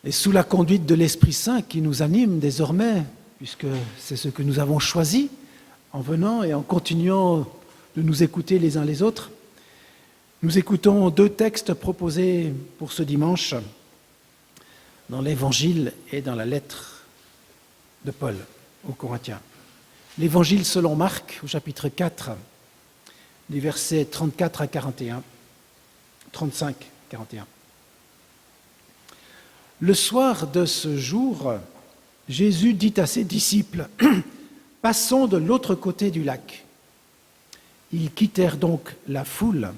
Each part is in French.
Et sous la conduite de l'Esprit Saint qui nous anime désormais, puisque c'est ce que nous avons choisi en venant et en continuant de nous écouter les uns les autres, nous écoutons 2 textes proposés pour ce dimanche dans l'Évangile et dans la lettre de Paul aux Corinthiens. L'Évangile selon Marc, au chapitre 4, des versets 34 à 41, 35, 41. Le soir de ce jour, Jésus dit à ses disciples, « Passons de l'autre côté du lac. » Ils quittèrent donc la foule.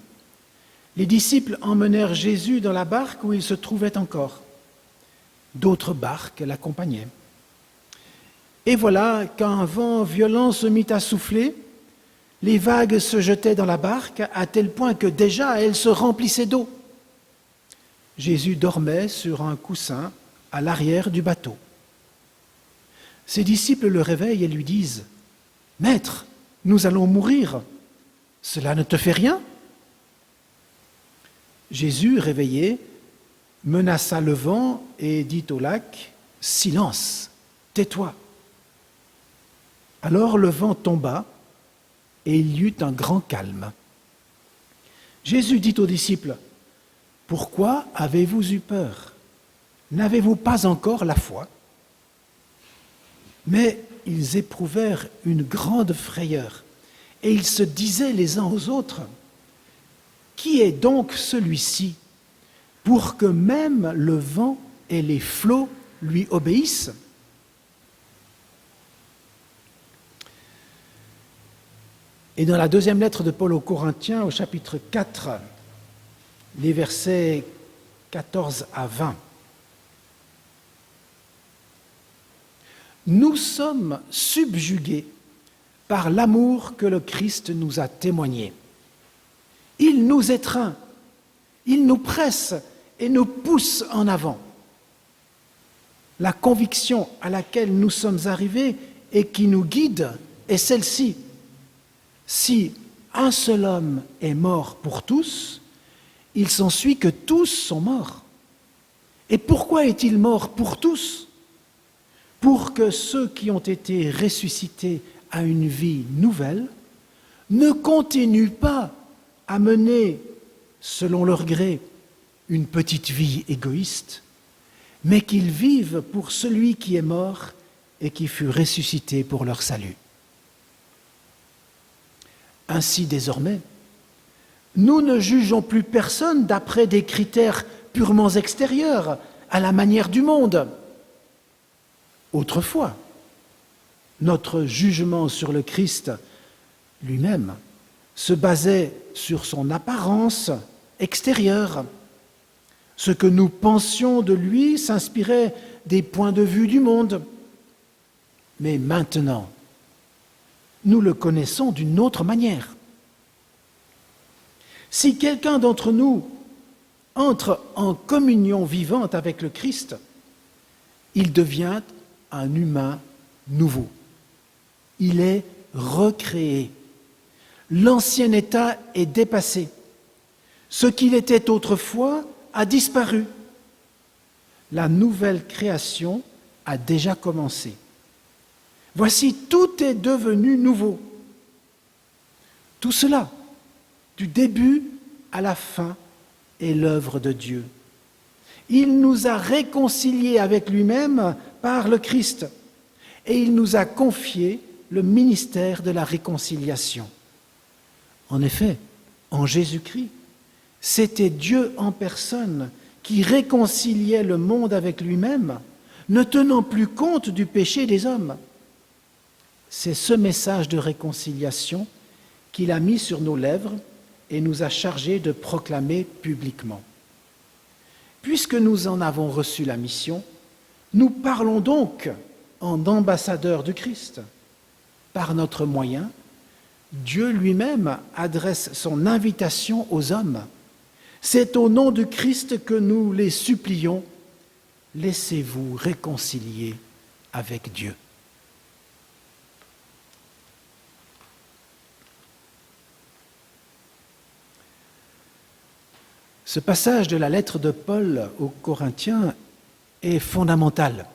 Les disciples emmenèrent Jésus dans la barque où il se trouvait encore. D'autres barques l'accompagnaient. Et voilà qu'un vent violent se mit à souffler. Les vagues se jetaient dans la barque à tel point que déjà elle se remplissait d'eau. Jésus dormait sur un coussin à l'arrière du bateau. Ses disciples le réveillent et lui disent « Maître, nous allons mourir. Cela ne te fait rien ?» Jésus, réveillé, menaça le vent et dit au lac « Silence, tais-toi !» Alors le vent tomba et il y eut un grand calme. Jésus dit aux disciples « Pourquoi avez-vous eu peur? N'avez-vous pas encore la foi ?» Mais ils éprouvèrent une grande frayeur et ils se disaient les uns aux autres « Qui est donc celui-ci pour que même le vent et les flots lui obéissent ?» Et dans la deuxième lettre de Paul aux Corinthiens, au chapitre 4, les versets 14 à 20. Nous sommes subjugués par l'amour que le Christ nous a témoigné. Il nous étreint, il nous presse et nous pousse en avant. La conviction à laquelle nous sommes arrivés et qui nous guide est celle-ci. Si un seul homme est mort pour tous, il s'ensuit que tous sont morts. Et pourquoi est-il mort pour tous? Pour que ceux qui ont été ressuscités à une vie nouvelle ne continuent pas à mener, selon leur gré, une petite vie égoïste, mais qu'ils vivent pour celui qui est mort et qui fut ressuscité pour leur salut. Ainsi, désormais, nous ne jugeons plus personne d'après des critères purement extérieurs, à la manière du monde. Autrefois, notre jugement sur le Christ lui-même se basait sur son apparence extérieure. Ce que nous pensions de lui s'inspirait des points de vue du monde. Mais maintenant, nous le connaissons d'une autre manière. Si quelqu'un d'entre nous entre en communion vivante avec le Christ, il devient un humain nouveau. Il est recréé. L'ancien état est dépassé. Ce qu'il était autrefois a disparu. La nouvelle création a déjà commencé. Voici, tout est devenu nouveau. Tout cela, du début à la fin, est l'œuvre de Dieu. Il nous a réconciliés avec lui-même par le Christ et il nous a confié le ministère de la réconciliation. En effet, en Jésus-Christ, c'était Dieu en personne qui réconciliait le monde avec lui-même, ne tenant plus compte du péché des hommes. C'est ce message de réconciliation qu'il a mis sur nos lèvres et nous a chargés de proclamer publiquement. Puisque nous en avons reçu la mission, nous parlons donc en ambassadeurs du Christ. Par notre moyen, Dieu lui-même adresse son invitation aux hommes. C'est au nom du Christ que nous les supplions, laissez-vous réconcilier avec Dieu. Ce passage de la lettre de Paul aux Corinthiens est fondamental.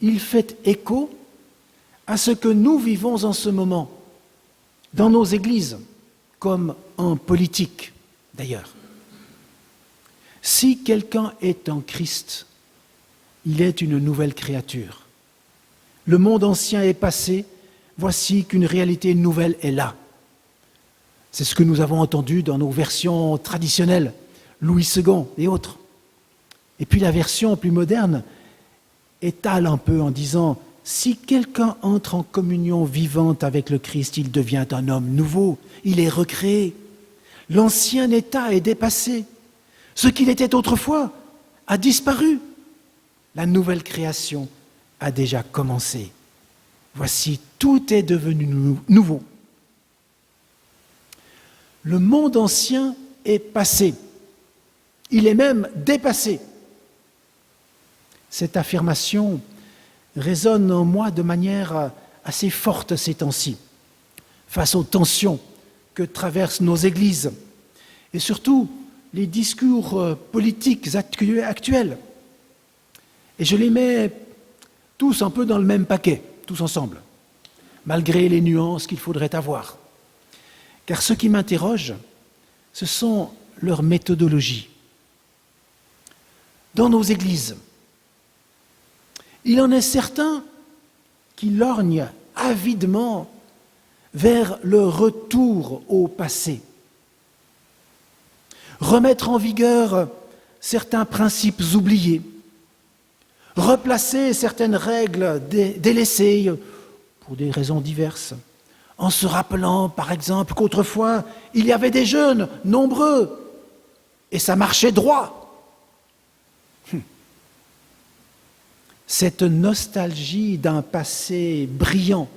Il fait écho à ce que nous vivons en ce moment, dans nos églises, comme en politique d'ailleurs. Si quelqu'un est en Christ, il est une nouvelle créature. Le monde ancien est passé, voici qu'une réalité nouvelle est là. C'est ce que nous avons entendu dans nos versions traditionnelles, Louis II et autres. Et puis la version plus moderne étale un peu en disant « Si quelqu'un entre en communion vivante avec le Christ, il devient un homme nouveau, il est recréé. L'ancien état est dépassé. Ce qu'il était autrefois a disparu. La nouvelle création a déjà commencé. Voici, tout est devenu nouveau. » Le monde ancien est passé. Il est même dépassé. Cette affirmation résonne en moi de manière assez forte ces temps-ci, face aux tensions que traversent nos églises, et surtout les discours politiques actuels. Et je les mets tous un peu dans le même paquet, tous ensemble, malgré les nuances qu'il faudrait avoir. Car ce qui m'interroge, ce sont leurs méthodologies. Dans nos églises, il en est certain qui lorgnent avidement vers le retour au passé. Remettre en vigueur certains principes oubliés, replacer certaines règles délaissées pour des raisons diverses, en se rappelant, par exemple, qu'autrefois, il y avait des jeunes nombreux et ça marchait droit. Cette nostalgie d'un passé brillant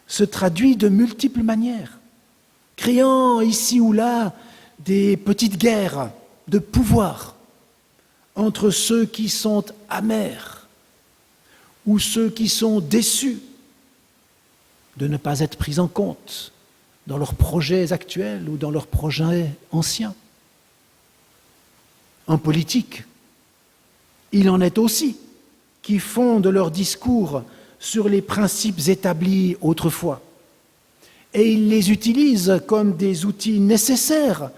se traduit de multiples manières, créant ici ou là des petites guerres de pouvoir entre ceux qui sont amers ou ceux qui sont déçus de ne pas être pris en compte dans leurs projets actuels ou dans leurs projets anciens. En politique, il en est aussi qui fondent leur discours sur les principes établis autrefois. Et ils les utilisent comme des outils nécessaires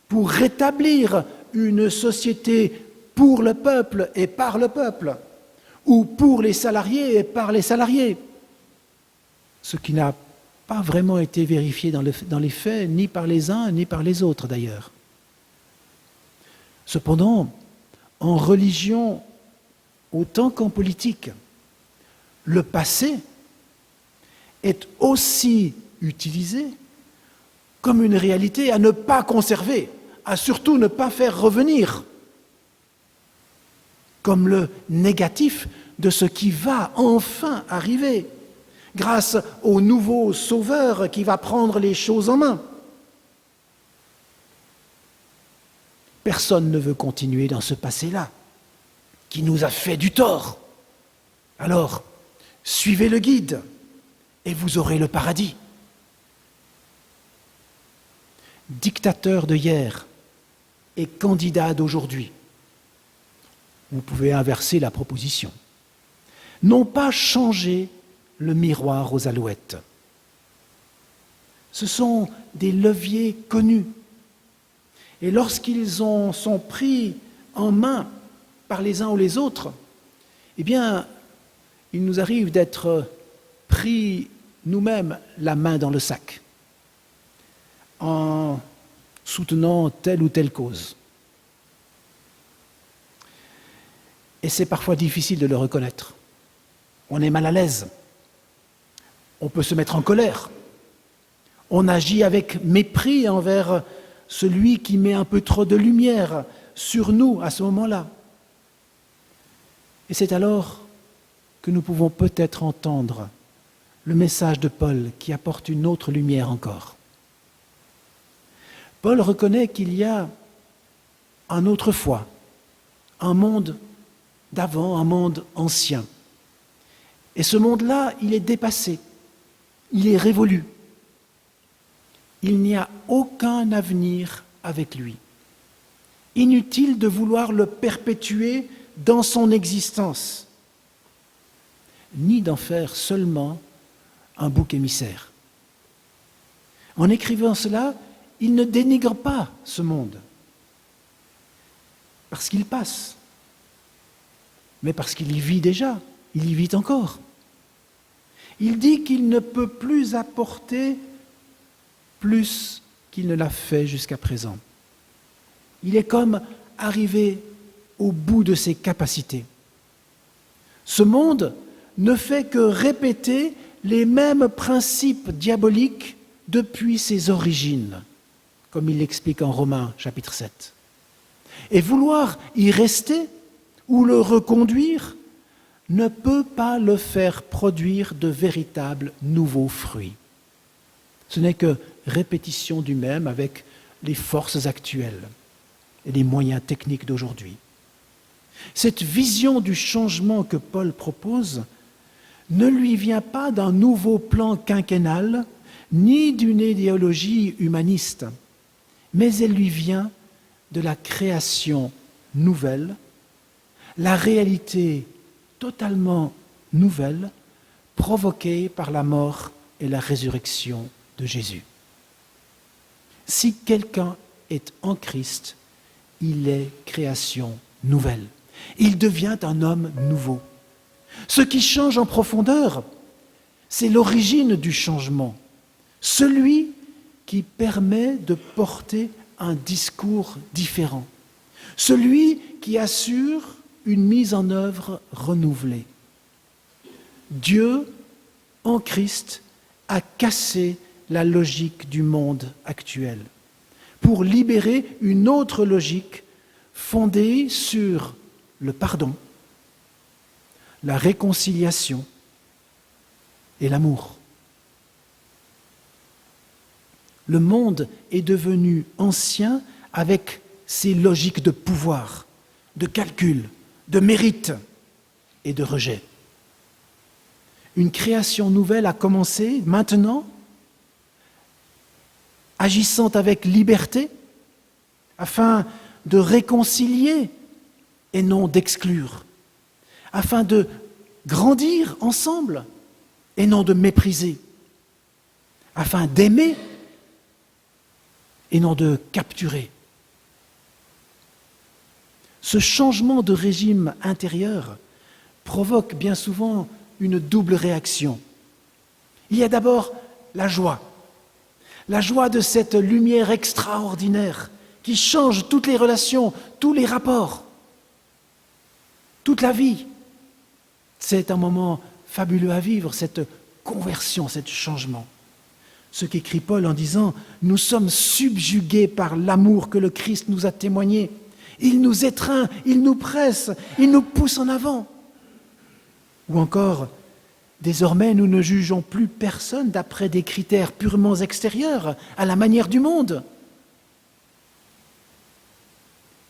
pour rétablir une société pour le peuple et par le peuple, ou pour les salariés et par les salariés. Ce qui n'a pas vraiment été vérifié dans les faits, ni par les uns, ni par les autres d'ailleurs. Cependant, en religion, autant qu'en politique, le passé est aussi utilisé comme une réalité à ne pas conserver, à surtout ne pas faire revenir, comme le négatif de ce qui va enfin arriver, grâce au nouveau Sauveur qui va prendre les choses en main. Personne ne veut continuer dans ce passé-là, qui nous a fait du tort. Alors, suivez le guide et vous aurez le paradis. Dictateur de hier et candidat d'aujourd'hui. Vous pouvez inverser la proposition. N'ont pas changé le miroir aux alouettes. Ce sont des leviers connus. Et lorsqu'ils sont pris en main par les uns ou les autres, eh bien, il nous arrive d'être pris nous-mêmes la main dans le sac en soutenant telle ou telle cause. Et c'est parfois difficile de le reconnaître. On est mal à l'aise. On peut se mettre en colère. On agit avec mépris envers celui qui met un peu trop de lumière sur nous à ce moment-là. Et c'est alors que nous pouvons peut-être entendre le message de Paul qui apporte une autre lumière encore. Paul reconnaît qu'il y a un autrefois, un monde d'avant, un monde ancien. Et ce monde-là, il est dépassé, il est révolu. Il n'y a aucun avenir avec lui. Inutile de vouloir le perpétuer dans son existence, ni d'en faire seulement un bouc émissaire. En écrivant cela, il ne dénigre pas ce monde, parce qu'il passe, mais parce qu'il y vit déjà, il y vit encore. Il dit qu'il ne peut plus apporter plus qu'il ne l'a fait jusqu'à présent. Il est comme arrivé au bout de ses capacités. Ce monde ne fait que répéter les mêmes principes diaboliques depuis ses origines, comme il l'explique en Romains chapitre 7. Et vouloir y rester ou le reconduire ne peut pas le faire produire de véritables nouveaux fruits. Ce n'est que répétition du même avec les forces actuelles et les moyens techniques d'aujourd'hui. Cette vision du changement que Paul propose ne lui vient pas d'un nouveau plan quinquennal, ni d'une idéologie humaniste, mais elle lui vient de la création nouvelle, la réalité totalement nouvelle provoquée par la mort et la résurrection de Jésus. Si quelqu'un est en Christ, il est création nouvelle. Il devient un homme nouveau. Ce qui change en profondeur, c'est l'origine du changement, celui qui permet de porter un discours différent, celui qui assure une mise en œuvre renouvelée. Dieu, en Christ, a cassé la logique du monde actuel pour libérer une autre logique fondée sur le pardon, la réconciliation et l'amour. Le monde est devenu ancien avec ses logiques de pouvoir, de calcul, de mérite et de rejet. Une création nouvelle a commencé maintenant, agissant avec liberté, afin de réconcilier et non d'exclure, afin de grandir ensemble et non de mépriser, afin d'aimer et non de capturer. Ce changement de régime intérieur provoque bien souvent une double réaction. Il y a d'abord la joie de cette lumière extraordinaire qui change toutes les relations, tous les rapports, toute la vie. C'est un moment fabuleux à vivre, cette conversion, ce changement. Ce qu'écrit Paul en disant « Nous sommes subjugués par l'amour que le Christ nous a témoigné. Il nous étreint, il nous presse, il nous pousse en avant. » Ou encore « Désormais, nous ne jugeons plus personne d'après des critères purement extérieurs, à la manière du monde. »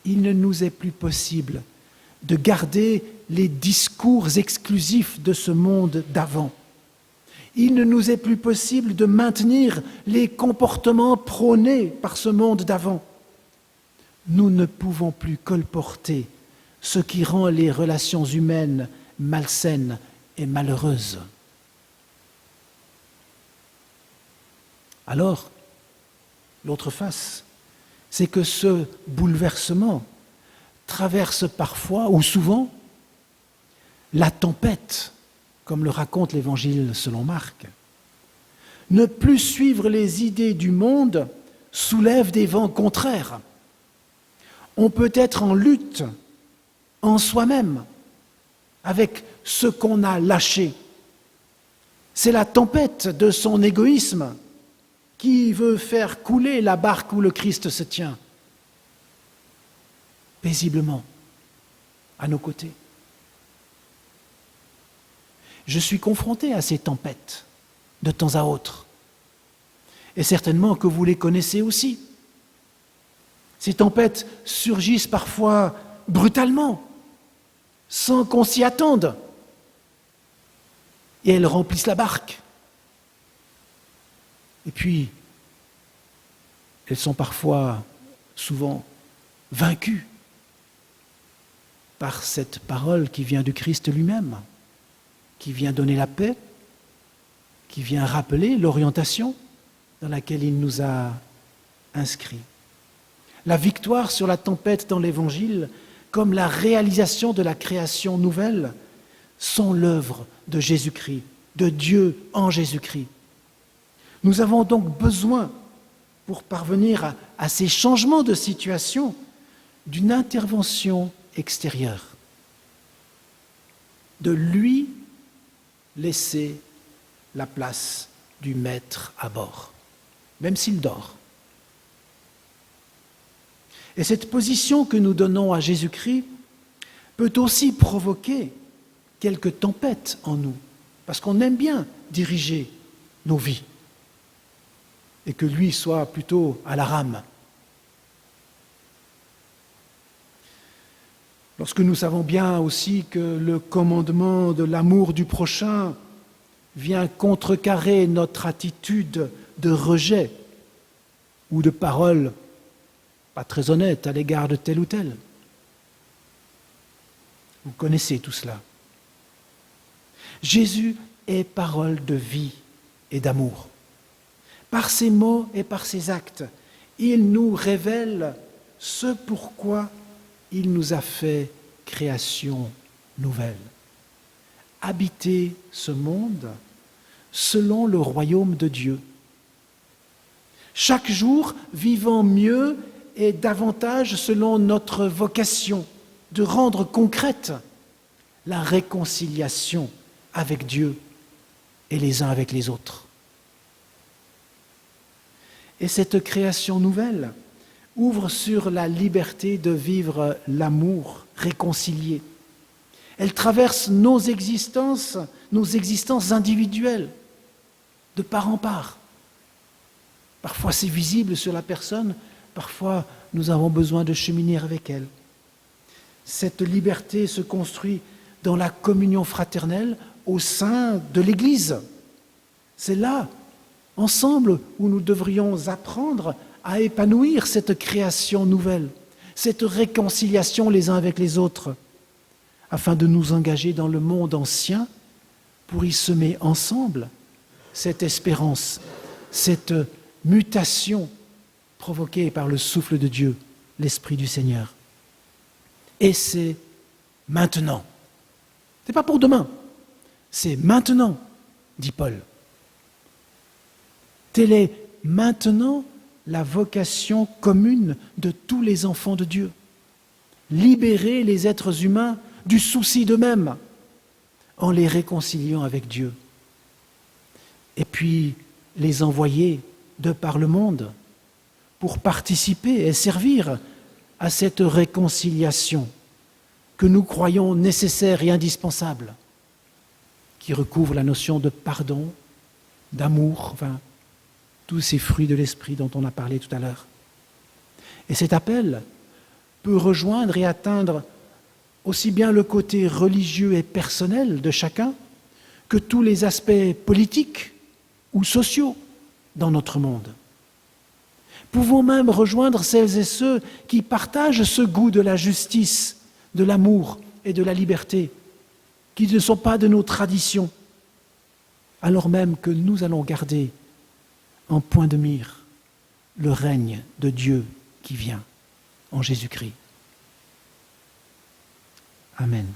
Il ne nous est plus possible de garder les discours exclusifs de ce monde d'avant. Il ne nous est plus possible de maintenir les comportements prônés par ce monde d'avant. Nous ne pouvons plus colporter ce qui rend les relations humaines malsaines et malheureuses. Alors, l'autre face, c'est que ce bouleversement traverse parfois, ou souvent, la tempête, comme le raconte l'Évangile selon Marc. Ne plus suivre les idées du monde soulève des vents contraires. On peut être en lutte en soi-même avec ce qu'on a lâché. C'est la tempête de son égoïsme qui veut faire couler la barque où le Christ se tient, paisiblement, à nos côtés. Je suis confronté à ces tempêtes de temps à autre. Et certainement que vous les connaissez aussi. Ces tempêtes surgissent parfois brutalement, sans qu'on s'y attende. Et elles remplissent la barque. Et puis, elles sont parfois, souvent, vaincues. par cette parole qui vient du Christ lui-même, qui vient donner la paix, qui vient rappeler l'orientation dans laquelle il nous a inscrits. La victoire sur la tempête dans l'Évangile, comme la réalisation de la création nouvelle, sont l'œuvre de Jésus-Christ, de Dieu en Jésus-Christ. Nous avons donc besoin, pour parvenir à ces changements de situation, d'une intervention extérieure, de lui laisser la place du maître à bord, même s'il dort. Et cette position que nous donnons à Jésus-Christ peut aussi provoquer quelques tempêtes en nous, parce qu'on aime bien diriger nos vies, et que lui soit plutôt à la rame. Lorsque nous savons bien aussi que le commandement de l'amour du prochain vient contrecarrer notre attitude de rejet ou de parole pas très honnête à l'égard de tel ou tel. Vous connaissez tout cela. Jésus est parole de vie et d'amour. Par ses mots et par ses actes, il nous révèle ce pourquoi il nous a fait création nouvelle. Habiter ce monde selon le royaume de Dieu. Chaque jour, vivant mieux et davantage selon notre vocation de rendre concrète la réconciliation avec Dieu et les uns avec les autres. Et cette création nouvelle ouvre sur la liberté de vivre l'amour réconcilié. Elle traverse nos existences individuelles, de part en part. Parfois c'est visible sur la personne, parfois nous avons besoin de cheminer avec elle. Cette liberté se construit dans la communion fraternelle au sein de l'Église. C'est là, ensemble, où nous devrions apprendre à épanouir cette création nouvelle, cette réconciliation les uns avec les autres, afin de nous engager dans le monde ancien pour y semer ensemble cette espérance, cette mutation provoquée par le souffle de Dieu, l'Esprit du Seigneur. Et c'est maintenant. Ce n'est pas pour demain, c'est maintenant, dit Paul. Telle est maintenant la vocation commune de tous les enfants de Dieu. Libérer les êtres humains du souci d'eux-mêmes en les réconciliant avec Dieu. Et puis les envoyer de par le monde pour participer et servir à cette réconciliation que nous croyons nécessaire et indispensable, qui recouvre la notion de pardon, d'amour, enfin, tous ces fruits de l'esprit dont on a parlé tout à l'heure. Et cet appel peut rejoindre et atteindre aussi bien le côté religieux et personnel de chacun que tous les aspects politiques ou sociaux dans notre monde. Pouvons même rejoindre celles et ceux qui partagent ce goût de la justice, de l'amour et de la liberté, qui ne sont pas de nos traditions, alors même que nous allons garder en point de mire le règne de Dieu qui vient en Jésus-Christ. Amen.